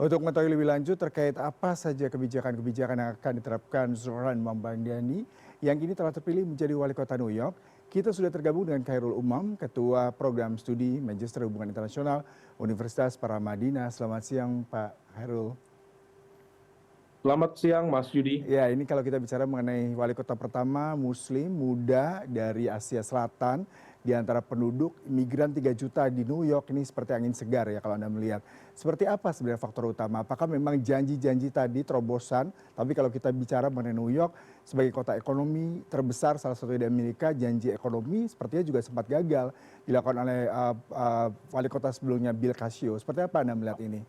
Untuk mengetahui lebih lanjut terkait apa saja kebijakan-kebijakan yang akan diterapkan Zohran Mamdani yang kini telah terpilih menjadi wali kota New York, kita sudah tergabung dengan Khairul Umam, Ketua Program Studi Magister Hubungan Internasional Universitas Paramadina. Selamat siang Pak Khairul. Selamat siang Mas Yudi. Ya, ini kalau kita bicara mengenai wali kota pertama Muslim muda dari Asia Selatan di antara penduduk imigran 3 juta di New York ini seperti angin segar ya kalau Anda melihat. Seperti apa sebenarnya faktor utama? Apakah memang janji-janji tadi terobosan? Tapi kalau kita bicara mengenai New York sebagai kota ekonomi terbesar salah satu di Amerika, janji ekonomi sepertinya juga sempat gagal dilakukan oleh wali kota sebelumnya Bill Cascio. Seperti apa Anda melihat ini?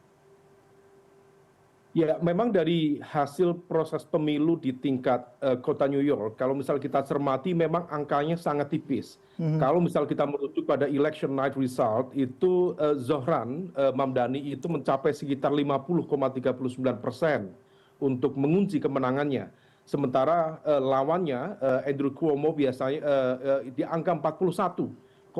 Ya, memang dari hasil proses pemilu di tingkat kota New York, kalau misal kita cermati memang angkanya sangat tipis. Kalau misal kita merujuk pada election night result, itu Zohran Mamdani itu mencapai sekitar 50,39% untuk mengunci kemenangannya. Sementara lawannya Andrew Cuomo biasanya di angka 41,59%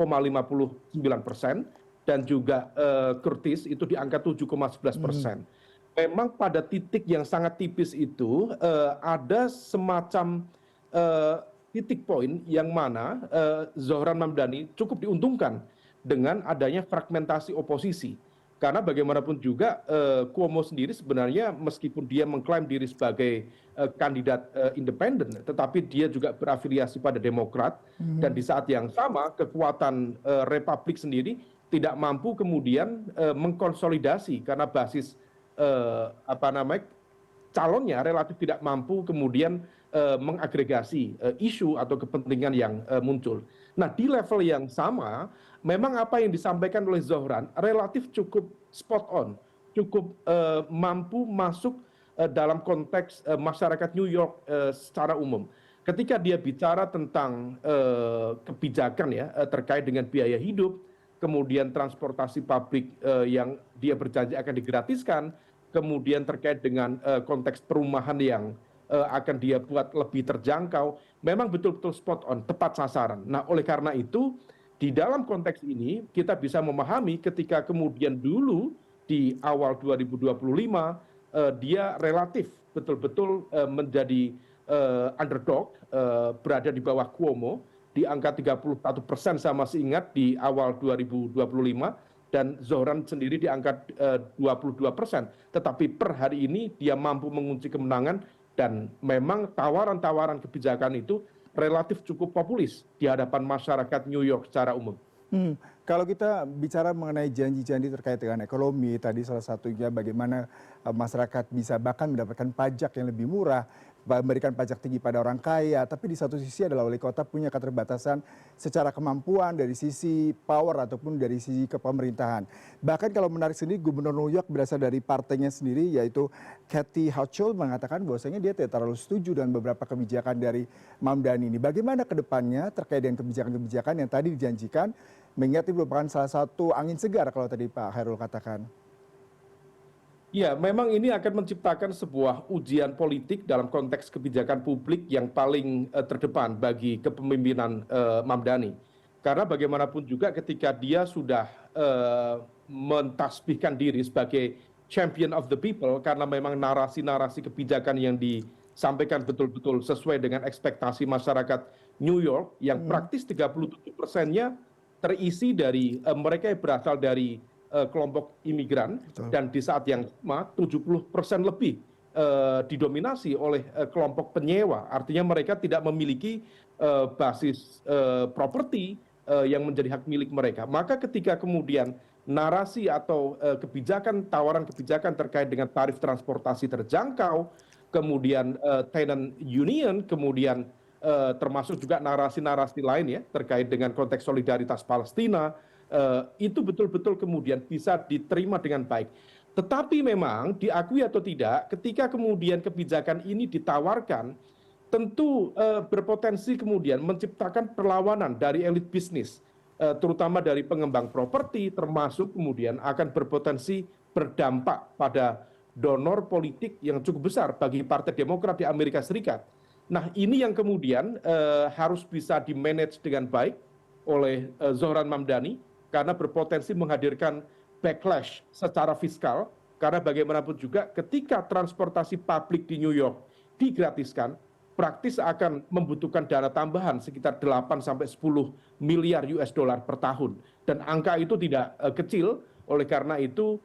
dan juga Curtis itu di angka 7,11%. Memang pada titik yang sangat tipis itu ada semacam titik poin yang mana Zohran Mamdani cukup diuntungkan dengan adanya fragmentasi oposisi. Karena bagaimanapun juga Cuomo sendiri sebenarnya meskipun dia mengklaim diri sebagai kandidat independen, tetapi dia juga berafiliasi pada Demokrat dan di saat yang sama kekuatan Republik sendiri tidak mampu kemudian mengkonsolidasi karena basis calonnya relatif tidak mampu kemudian mengagregasi isu atau kepentingan yang muncul. Nah di level yang sama memang apa yang disampaikan oleh Zohran relatif cukup spot on, cukup mampu masuk dalam konteks masyarakat New York secara umum. Ketika dia bicara tentang kebijakan ya terkait dengan biaya hidup, kemudian transportasi publik yang dia berjanji akan digratiskan, kemudian terkait dengan konteks perumahan yang akan dia buat lebih terjangkau, memang betul-betul spot on, tepat sasaran. Nah, oleh karena itu, di dalam konteks ini kita bisa memahami ketika kemudian dulu di awal 2025 dia relatif betul-betul menjadi underdog, berada di bawah Cuomo, di angka 31% saya masih ingat di awal 2025, dan Zohran sendiri di angka 22%. Tetapi per hari ini dia mampu mengunci kemenangan dan memang tawaran-tawaran kebijakan itu relatif cukup populis di hadapan masyarakat New York secara umum. Kalau kita bicara mengenai janji-janji terkait dengan ekonomi, tadi salah satunya bagaimana masyarakat bisa bahkan mendapatkan pajak yang lebih murah, memberikan pajak tinggi pada orang kaya, tapi di satu sisi adalah wali kota punya keterbatasan secara kemampuan dari sisi power ataupun dari sisi kepemerintahan. Bahkan kalau menarik sendiri, Gubernur New York berasal dari partainya sendiri, yaitu Kathy Hochul mengatakan bahwasanya dia tidak terlalu setuju dengan beberapa kebijakan dari Mamdani ini. Bagaimana ke depannya terkait dengan kebijakan-kebijakan yang tadi dijanjikan, mengingat ini merupakan salah satu angin segar kalau tadi Pak Khairul katakan. Ya, memang ini akan menciptakan sebuah ujian politik dalam konteks kebijakan publik yang paling terdepan bagi kepemimpinan Mamdani. Karena bagaimanapun juga ketika dia sudah mentasbihkan diri sebagai champion of the people, karena memang narasi-narasi kebijakan yang disampaikan betul-betul sesuai dengan ekspektasi masyarakat New York, yang praktis 37%-nya terisi dari mereka yang berasal dari kelompok imigran. Betul. Dan di saat yang sama 70% lebih didominasi oleh kelompok penyewa, artinya mereka tidak memiliki basis properti yang menjadi hak milik mereka. Maka ketika kemudian narasi atau kebijakan, tawaran kebijakan terkait dengan tarif transportasi terjangkau, kemudian tenant union, kemudian termasuk juga narasi-narasi lain ya terkait dengan konteks solidaritas Palestina, itu betul-betul kemudian bisa diterima dengan baik. Tetapi memang diakui atau tidak, ketika kemudian kebijakan ini ditawarkan, tentu berpotensi kemudian menciptakan perlawanan dari elit bisnis, terutama dari pengembang properti, termasuk kemudian akan berpotensi berdampak pada donor politik yang cukup besar bagi Partai Demokrat di Amerika Serikat. Nah, ini yang kemudian harus bisa dimanage dengan baik oleh Zohran Mamdani, karena berpotensi menghadirkan backlash secara fiskal Karena bagaimanapun juga ketika transportasi publik di New York digratiskan, praktis akan membutuhkan dana tambahan sekitar 8 sampai 10 miliar US dollar per tahun. Dan angka itu tidak kecil, oleh karena itu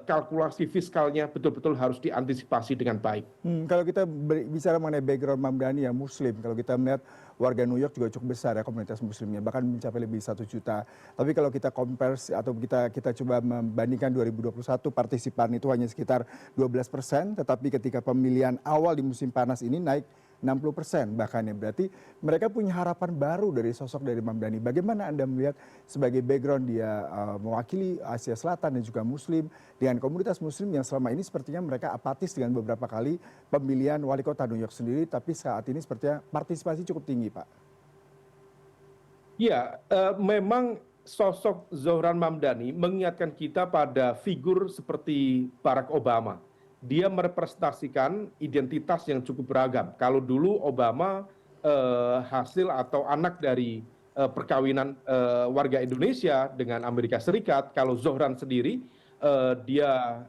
kalkulasi fiskalnya betul-betul harus diantisipasi dengan baik. Kalau kita bicara mengenai background Mamdani yang Muslim, kalau kita melihat warga New York juga cukup besar ya komunitas Muslimnya, bahkan mencapai lebih 1 juta. Tapi kalau kita compare atau kita coba membandingkan 2021 partisipan itu hanya sekitar 12%, tetapi ketika pemilihan awal di musim panas ini naik 60% bahkan ya. Berarti mereka punya harapan baru dari sosok dari Mamdani. Bagaimana Anda melihat sebagai background dia mewakili Asia Selatan dan juga Muslim dengan komunitas Muslim yang selama ini sepertinya mereka apatis dengan beberapa kali pemilihan wali kota New York sendiri, tapi saat ini sepertinya partisipasi cukup tinggi, Pak. Ya, memang sosok Zohran Mamdani mengingatkan kita pada figur seperti Barack Obama. Dia merepresentasikan identitas yang cukup beragam. Kalau dulu Obama hasil atau anak dari perkawinan warga Indonesia dengan Amerika Serikat, kalau Zohran sendiri dia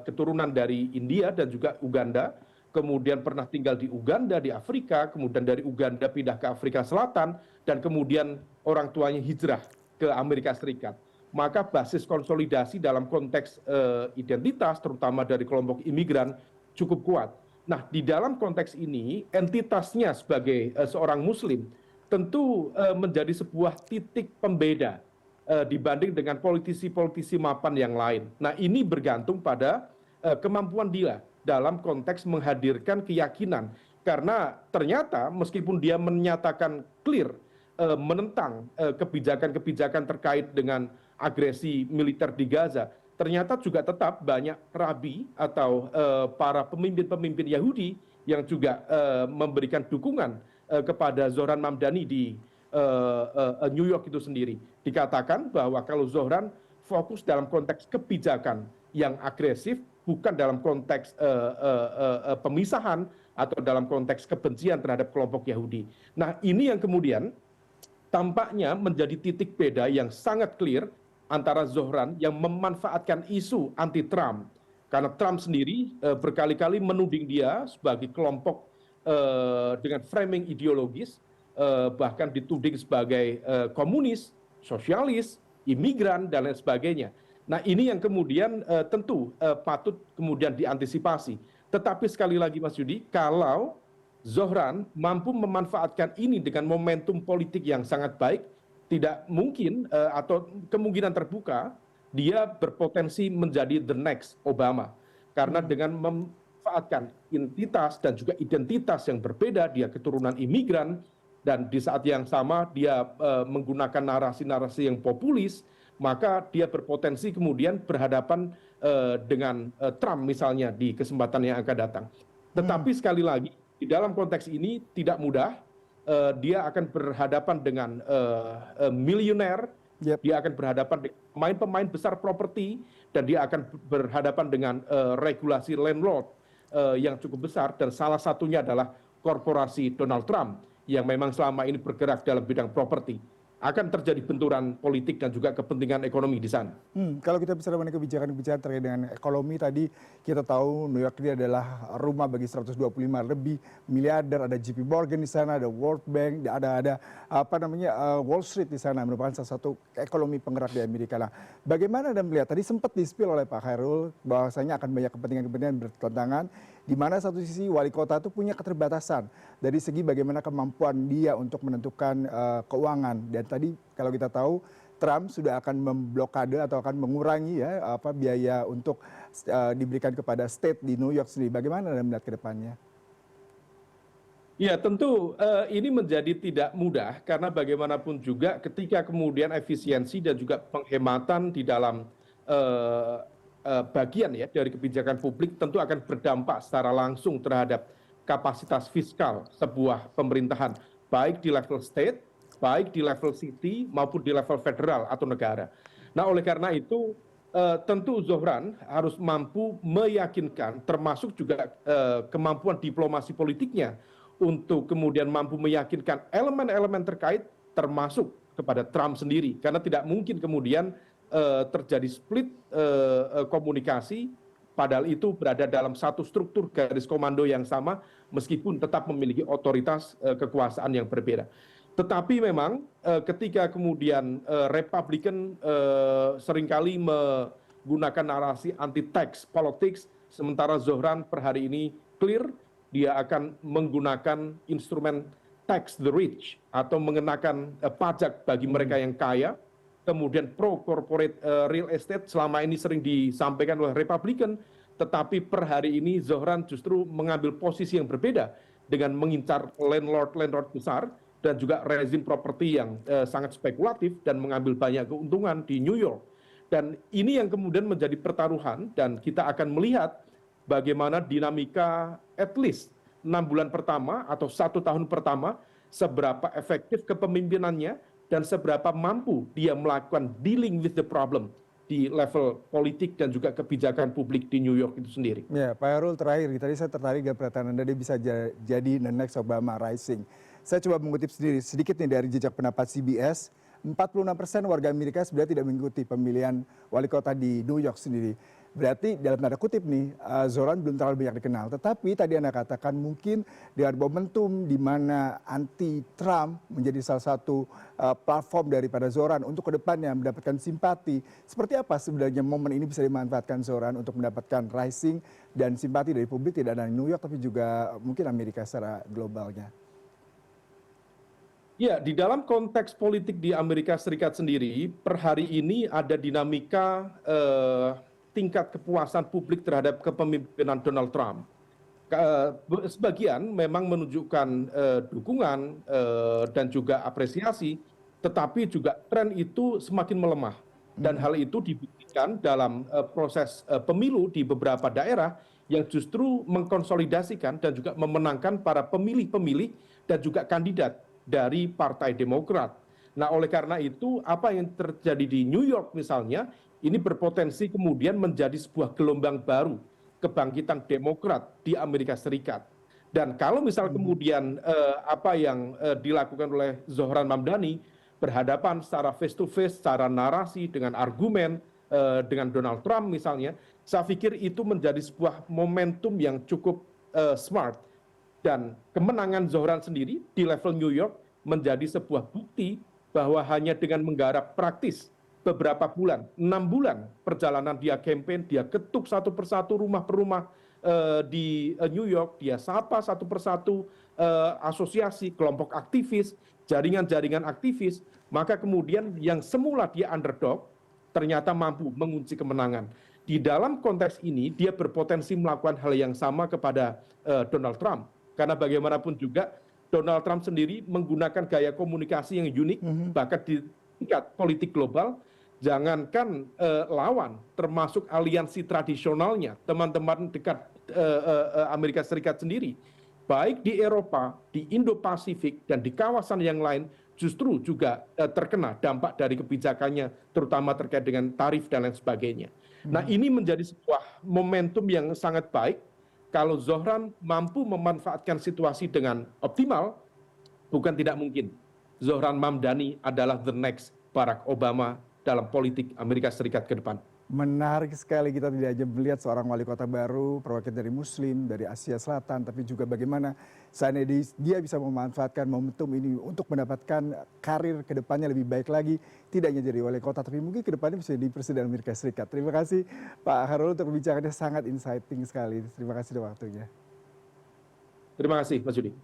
keturunan dari India dan juga Uganda, kemudian pernah tinggal di Uganda di Afrika, kemudian dari Uganda pindah ke Afrika Selatan, dan kemudian orang tuanya hijrah ke Amerika Serikat. Maka basis konsolidasi dalam konteks identitas, terutama dari kelompok imigran, cukup kuat. Nah, di dalam konteks ini, entitasnya sebagai seorang Muslim tentu menjadi sebuah titik pembeda dibanding dengan politisi-politisi mapan yang lain. Nah, ini bergantung pada kemampuan dia dalam konteks menghadirkan keyakinan. Karena ternyata meskipun dia menyatakan clear menentang kebijakan-kebijakan terkait dengan agresi militer di Gaza, ternyata juga tetap banyak rabi atau para pemimpin-pemimpin Yahudi yang juga memberikan dukungan kepada Zohran Mamdani di New York itu sendiri. Dikatakan bahwa kalau Zohran fokus dalam konteks kebijakan yang agresif, bukan dalam konteks pemisahan atau dalam konteks kebencian terhadap kelompok Yahudi. Nah, ini yang kemudian tampaknya menjadi titik beda yang sangat clear antara Zohran yang memanfaatkan isu anti-Trump. Karena Trump sendiri berkali-kali menuding dia sebagai kelompok dengan framing ideologis, bahkan dituding sebagai komunis, sosialis, imigran, dan lain sebagainya. Nah, ini yang kemudian tentu patut kemudian diantisipasi. Tetapi sekali lagi Mas Yudi, kalau Zohran mampu memanfaatkan ini dengan momentum politik yang sangat baik, tidak mungkin atau kemungkinan terbuka dia berpotensi menjadi the next Obama. Karena dengan memanfaatkan identitas dan juga identitas yang berbeda, dia keturunan imigran, dan di saat yang sama dia menggunakan narasi-narasi yang populis, maka dia berpotensi kemudian berhadapan dengan Trump misalnya di kesempatan yang akan datang. Tetapi sekali lagi, di dalam konteks ini tidak mudah. Dia akan berhadapan dengan miliuner, dia akan berhadapan dengan pemain-pemain besar properti, dan dia akan berhadapan dengan regulasi landlord yang cukup besar, dan salah satunya adalah korporasi Donald Trump yang memang selama ini bergerak dalam bidang properti. Akan terjadi benturan politik dan juga kepentingan ekonomi di sana. Kalau kita bicara mengenai kebijakan-kebijakan terkait dengan ekonomi tadi, kita tahu New York ini adalah rumah bagi 125 lebih miliarder, ada JP Morgan di sana, ada World Bank, ada Wall Street di sana, merupakan salah satu ekonomi penggerak di Amerika. Nah, bagaimana Anda melihat tadi sempat di-spill oleh Pak Khairul bahwasanya akan banyak kepentingan-kepentingan bertentangan, di mana satu sisi wali kota itu punya keterbatasan dari segi bagaimana kemampuan dia untuk menentukan keuangan. Dan tadi kalau kita tahu Trump sudah akan memblokade atau akan mengurangi ya biaya untuk diberikan kepada state di New York sendiri. Bagaimana Anda melihat ke depannya? Ya, tentu ini menjadi tidak mudah karena bagaimanapun juga ketika kemudian efisiensi dan juga penghematan di dalam bagian ya dari kebijakan publik tentu akan berdampak secara langsung terhadap kapasitas fiskal sebuah pemerintahan, baik di level state, baik di level city maupun di level federal atau negara. Nah, oleh karena itu tentu Zohran harus mampu meyakinkan, termasuk juga kemampuan diplomasi politiknya untuk kemudian mampu meyakinkan elemen-elemen terkait, termasuk kepada Trump sendiri, karena tidak mungkin kemudian terjadi split komunikasi Padahal itu berada dalam satu struktur garis komando yang sama, meskipun tetap memiliki otoritas kekuasaan yang berbeda. Tetapi memang ketika kemudian Republikan seringkali menggunakan narasi anti-tax politics, sementara Zohran per hari ini clear, dia akan menggunakan instrumen tax the rich atau mengenakan pajak bagi mereka yang kaya. Kemudian pro corporate real estate selama ini sering disampaikan oleh Republikan, tetapi per hari ini Zohran justru mengambil posisi yang berbeda dengan mengincar landlord besar dan juga rezim properti yang sangat spekulatif dan mengambil banyak keuntungan di New York. Dan ini yang kemudian menjadi pertaruhan, dan kita akan melihat bagaimana dinamika at least 6 bulan pertama atau 1 tahun pertama, seberapa efektif kepemimpinannya dan seberapa mampu dia melakukan dealing with the problem di level politik dan juga kebijakan publik di New York itu sendiri. Ya, Pak Hairul, terakhir, tadi saya tertarik dengan pernyataan Anda, dia bisa jadi the next Obama rising. Saya coba mengutip sedikit nih dari jejak pendapat CBS, 46% warga Amerika sebenarnya tidak mengikuti pemilihan wali kota di New York sendiri. Berarti dalam tanda kutip nih, Zohran belum terlalu banyak dikenal. Tetapi tadi Anda katakan mungkin dengan momentum di mana anti-Trump menjadi salah satu platform daripada Zohran untuk kedepannya mendapatkan simpati. Seperti apa sebenarnya momen ini bisa dimanfaatkan Zohran untuk mendapatkan rising dan simpati dari publik tidak hanya New York tapi juga mungkin Amerika secara globalnya? Ya, di dalam konteks politik di Amerika Serikat sendiri, per hari ini ada dinamika tingkat kepuasan publik terhadap kepemimpinan Donald Trump. Sebagian memang menunjukkan dukungan dan juga apresiasi, tetapi juga tren itu semakin melemah. Dan hal itu dibuktikan dalam proses pemilu di beberapa daerah yang justru mengkonsolidasikan dan juga memenangkan para pemilih-pemilih dan juga kandidat dari Partai Demokrat. Nah, oleh karena itu, apa yang terjadi di New York misalnya, ini berpotensi kemudian menjadi sebuah gelombang baru kebangkitan Demokrat di Amerika Serikat. Dan kalau misal kemudian apa yang dilakukan oleh Zohran Mamdani berhadapan secara face to face, secara narasi dengan argumen dengan Donald Trump misalnya, saya pikir itu menjadi sebuah momentum yang cukup smart. Dan kemenangan Zohran sendiri di level New York menjadi sebuah bukti bahwa hanya dengan menggarap praktis beberapa bulan, 6 bulan perjalanan dia campaign, dia ketuk satu persatu rumah per rumah di New York, dia sapa satu persatu asosiasi, kelompok aktivis, jaringan-jaringan aktivis, maka kemudian yang semula dia underdog ternyata mampu mengunci kemenangan. Di dalam konteks ini dia berpotensi melakukan hal yang sama kepada Donald Trump, karena bagaimanapun juga Donald Trump sendiri menggunakan gaya komunikasi yang unik, bahkan di tingkat politik global. Jangankan lawan, termasuk aliansi tradisionalnya, teman-teman dekat Amerika Serikat sendiri, baik di Eropa, di Indo-Pasifik, dan di kawasan yang lain, justru juga terkena dampak dari kebijakannya, terutama terkait dengan tarif dan lain sebagainya. Nah, ini menjadi sebuah momentum yang sangat baik kalau Zohran mampu memanfaatkan situasi dengan optimal. Bukan tidak mungkin Zohran Mamdani adalah the next Barack Obama dalam politik Amerika Serikat ke depan. Menarik sekali, kita tidak hanya melihat seorang wali kota baru, perwakilan dari Muslim, dari Asia Selatan, tapi juga bagaimana seandainya dia bisa memanfaatkan momentum ini untuk mendapatkan karir ke depannya lebih baik lagi, tidak hanya jadi wali kota, tapi mungkin ke depannya bisa jadi Presiden Amerika Serikat. Terima kasih Pak Hairul untuk perbincangannya, sangat insighting sekali. Terima kasih untuk waktunya. Terima kasih Mas Yudi.